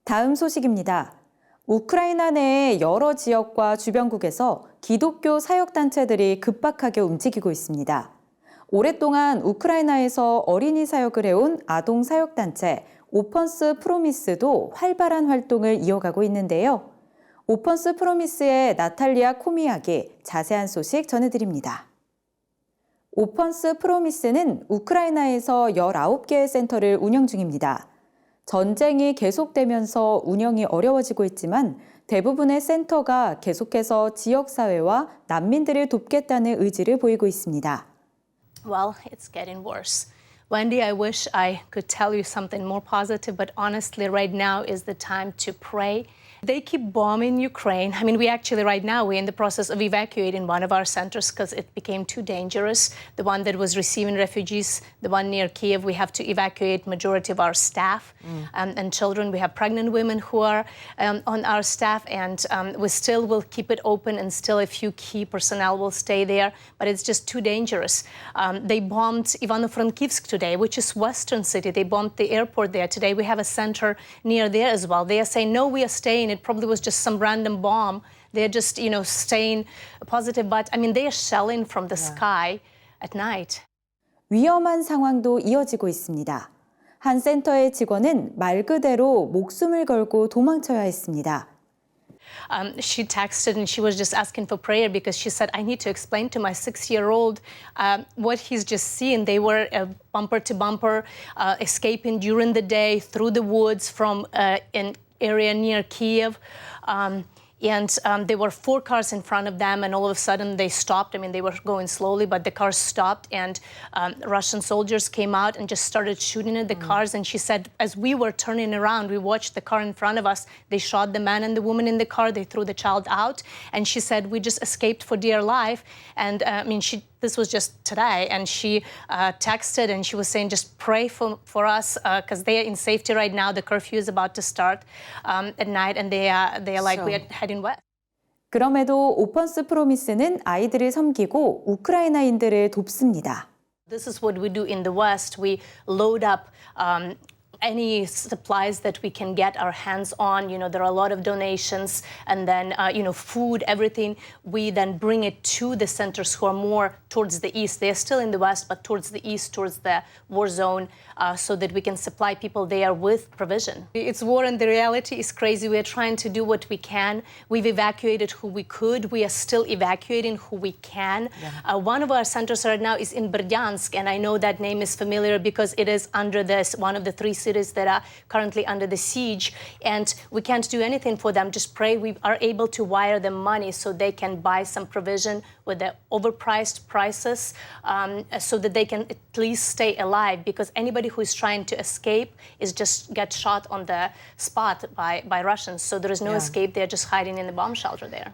다음 소식입니다. 우크라이나 내의 여러 지역과 주변국에서 기독교 사역단체들이 급박하게 움직이고 있습니다. 오랫동안 우크라이나에서 어린이 사역을 해온 아동 사역단체 오펀스 프로미스도 활발한 활동을 이어가고 있는데요. 오펀스 프로미스의 나탈리아 코미악이 자세한 소식 전해드립니다. 오펀스 프로미스는 우크라이나에서 19개의 센터를 운영 중입니다. 전쟁이 계속되면서 운영이 어려워지고 있지만 대부분의 센터가 계속해서 지역사회와 난민들을 돕겠다는 의지를 보이고 있습니다. Well, it's getting worse. Wendy, I wish I could tell you something more positive, but honestly, right now is the time to pray. They keep bombing Ukraine. I mean, right now, we're in the process of evacuating one of our centers because it became too dangerous. The one that was receiving refugees, the one near Kiev, we have to evacuate majority of our staff and children. We have pregnant women who are on our staff, and we still will keep it open, and still a few key personnel will stay there, but it's just too dangerous. They bombed Ivano-Frankivsk today, which is western city. They bombed the airport there. Today we have a center near there as well. They are saying, no, we are staying. It probably was just some random bomb. They're just, staying positive. But, I mean, they are shelling from the sky at night. 위험한 상황도 이어지고 있습니다. 한 센터의 직원은 말 그대로 목숨을 걸고 도망쳐야 했습니다. She texted and she was just asking for prayer because she said, I need to explain to my 6-year-old what he's just seen. They were bumper to bumper, escaping during the day through the woods from an area near Kiev. And there were 4 cars in front of them, and all of a sudden they stopped. I mean, they were going slowly, but the cars stopped, and Russian soldiers came out and just started shooting at the cars. And she said, as we were turning around, we watched the car in front of us. They shot the man and the woman in the car. They threw the child out. And she said, we just escaped for dear life. And this was just today, and she texted and she was saying, just pray for us because they are in safety right now. The curfew is about to start at night, and they are like, we are heading west. 그럼에도 오펀스 프로미스는 아이들을 섬기고 우크라이나인들을 돕습니다. This is what we do in the West. We load up any supplies that we can get our hands on. There are a lot of donations, and then, food, everything. We then bring it to the centers who are more towards the east. They are still in the west, but towards the east, towards the war zone, so that we can supply people there with provision. It's war, and the reality is crazy. We are trying to do what we can. We've evacuated who we could. We are still evacuating who we can. Yeah. One of our centers right now is in Berdyansk, and I know that name is familiar because it is under one of the 3 cities that are currently under the siege, and we can't do anything for them. Just pray we are able to wire them money so they can buy some provision with the overpriced prices, so that they can at least stay alive, because anybody who is trying to escape is just get shot on the spot by Russians. So there is no escape. They're just hiding in the bomb shelter there.